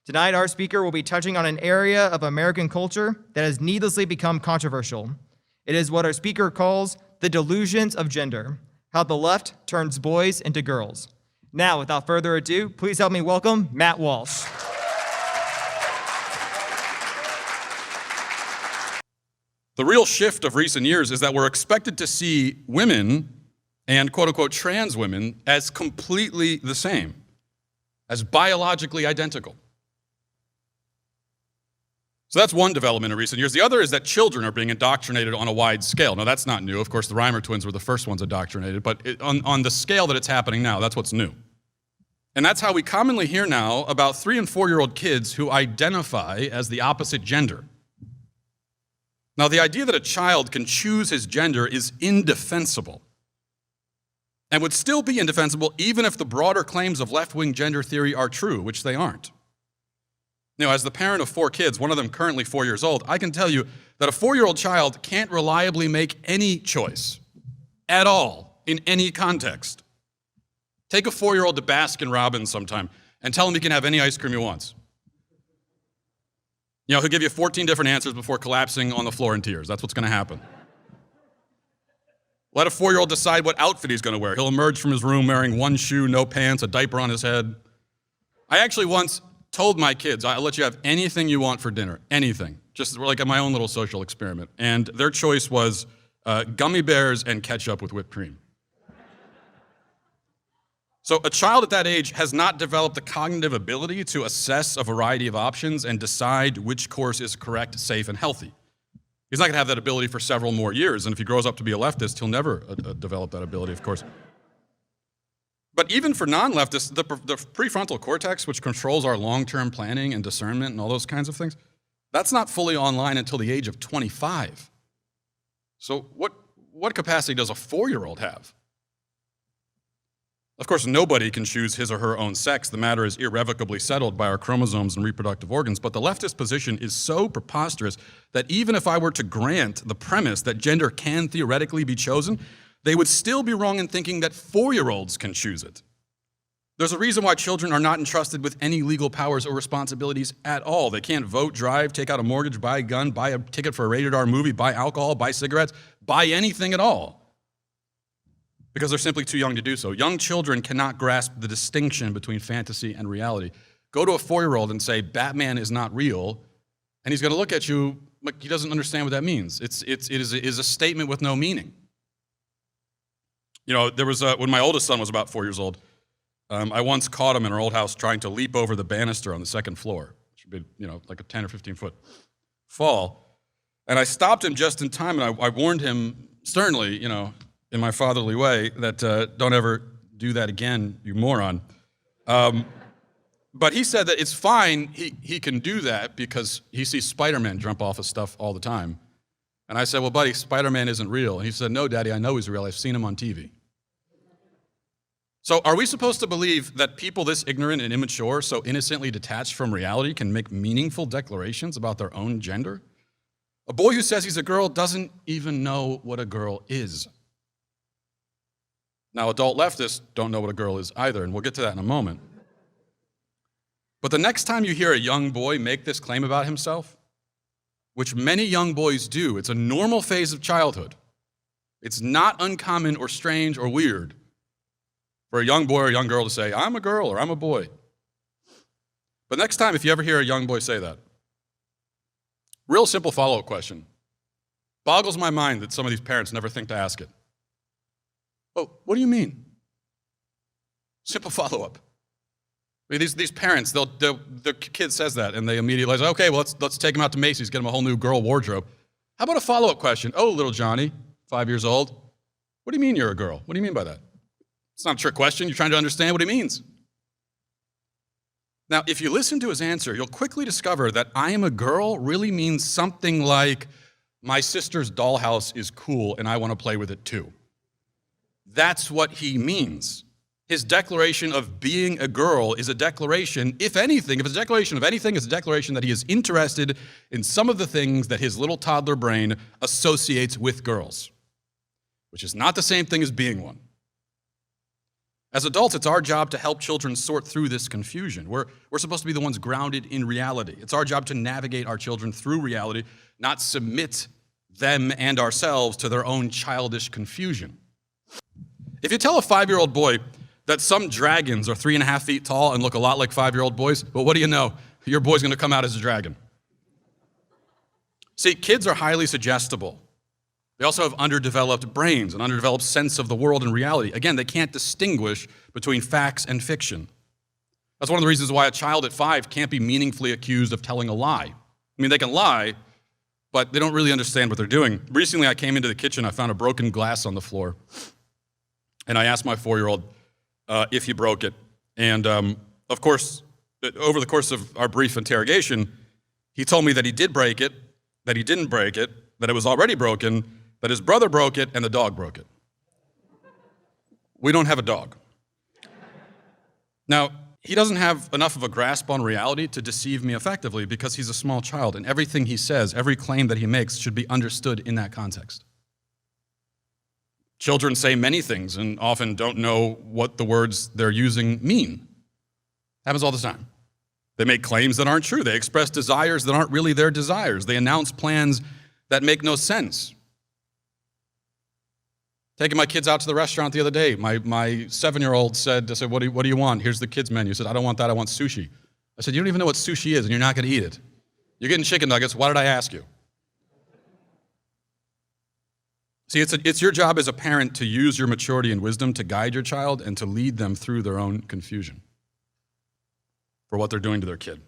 Tonight, our speaker will be touching on an area of American culture that has needlessly become controversial. It is what our speaker calls the delusions of gender, how the left turns boys into girls. Now, without further ado, please help me welcome Matt Walsh. The real shift of recent years is that we're expected to see women and quote-unquote trans women as completely the same, as biologically identical. So that's one development in recent years. The other is that children are being indoctrinated on a wide scale. Now, that's not new. Of course, the Reimer twins were the first ones indoctrinated, but on the scale that it's happening now, that's what's new. And that's how we commonly hear now about 3- and 4-year-old kids who identify as the opposite gender. Now, the idea that a child can choose his gender is indefensible, and would still be indefensible even if the broader claims of left-wing gender theory are true, which they aren't. Now, as the parent of 4 kids, one of them currently 4 years old, I can tell you that a 4-year-old child can't reliably make any choice at all in any context. Take a 4-year-old to Baskin-Robbins sometime and tell him he can have any ice cream he wants. You know, he'll give you 14 different answers before collapsing on the floor in tears. That's what's going to happen. Let a 4-year-old decide what outfit he's going to wear. He'll emerge from his room wearing one shoe, no pants, a diaper on his head. I actually once told my kids, I'll let you have anything you want for dinner, anything. Just like my own little social experiment. And their choice was gummy bears and ketchup with whipped cream. So a child at that age has not developed the cognitive ability to assess a variety of options and decide which course is correct, safe, and healthy. He's not going to have that ability for several more years, and if he grows up to be a leftist, he'll never develop that ability, of course. But even for non-leftists, the prefrontal cortex, which controls our long-term planning and discernment and all those kinds of things, that's not fully online until the age of 25. So what capacity does a 4-year-old have? Of course, nobody can choose his or her own sex. The matter is irrevocably settled by our chromosomes and reproductive organs, but the leftist position is so preposterous that even if I were to grant the premise that gender can theoretically be chosen, they would still be wrong in thinking that 4-year-olds can choose it. There's a reason why children are not entrusted with any legal powers or responsibilities at all. They can't vote, drive, take out a mortgage, buy a gun, buy a ticket for a rated R movie, buy alcohol, buy cigarettes, buy anything at all, because they're simply too young to do so. Young children cannot grasp the distinction between fantasy and reality. Go to a 4-year-old and say, Batman is not real, and he's going to look at you like he doesn't understand what that means. It is a statement with no meaning. You know, there was when my oldest son was about 4 years old, I once caught him in our old house trying to leap over the banister on the 2nd floor, which would be, you know, like a 10 or 15-foot fall. And I stopped him just in time, and I warned him sternly, you know, in my fatherly way, that don't ever do that again, you moron. But he said that it's fine, he can do that because he sees Spider-Man jump off of stuff all the time. And I said, well, buddy, Spider-Man isn't real. And he said, no, Daddy, I know he's real. I've seen him on TV. So are we supposed to believe that people this ignorant and immature, so innocently detached from reality, can make meaningful declarations about their own gender? A boy who says he's a girl doesn't even know what a girl is. Now, adult leftists don't know what a girl is either, and we'll get to that in a moment. But the next time you hear a young boy make this claim about himself, which many young boys do, it's a normal phase of childhood. It's not uncommon or strange or weird for a young boy or a young girl to say, I'm a girl or I'm a boy. But next time, if you ever hear a young boy say that, real simple follow-up question. Boggles my mind that some of these parents never think to ask it. Oh, what do you mean? Simple follow-up. I mean, these parents, their kid says that, and they immediately say, okay, well, let's take him out to Macy's, get him a whole new girl wardrobe. How about a follow-up question? Oh, little Johnny, 5 years old, what do you mean you're a girl? What do you mean by that? It's not a trick question. You're trying to understand what he means. Now, if you listen to his answer, you'll quickly discover that I am a girl really means something like, my sister's dollhouse is cool and I want to play with it too. That's what he means. His declaration of being a girl is a declaration, if anything, if it's a declaration of anything, it's a declaration that he is interested in some of the things that his little toddler brain associates with girls, which is not the same thing as being one. As adults, it's our job to help children sort through this confusion. We're supposed to be the ones grounded in reality. It's our job to navigate our children through reality, not submit them and ourselves to their own childish confusion. If you tell a 5-year-old boy that some dragons are 3.5 feet tall and look a lot like 5-year-old boys, well, what do you know? Your boy's gonna come out as a dragon. See, kids are highly suggestible. They also have underdeveloped brains, an underdeveloped sense of the world and reality. Again, they can't distinguish between facts and fiction. That's one of the reasons why a child at 5 can't be meaningfully accused of telling a lie. I mean, they can lie, but they don't really understand what they're doing. Recently, I came into the kitchen, I found a broken glass on the floor, and I asked my 4-year-old if he broke it. And of course, over the course of our brief interrogation, he told me that he did break it, that he didn't break it, that it was already broken, that his brother broke it, and the dog broke it. We don't have a dog. Now, he doesn't have enough of a grasp on reality to deceive me effectively because he's a small child, and everything he says, every claim that he makes should be understood in that context. Children say many things and often don't know what the words they're using mean. Happens all the time. They make claims that aren't true. They express desires that aren't really their desires. They announce plans that make no sense. Taking my kids out to the restaurant the other day, my 7-year-old said, what do you want? Here's the kids' menu. He said, I don't want that, I want sushi. I said, you don't even know what sushi is and you're not gonna eat it. You're getting chicken nuggets, why did I ask you? See, it's your job as a parent to use your maturity and wisdom to guide your child and to lead them through their own confusion for what they're doing to their kid.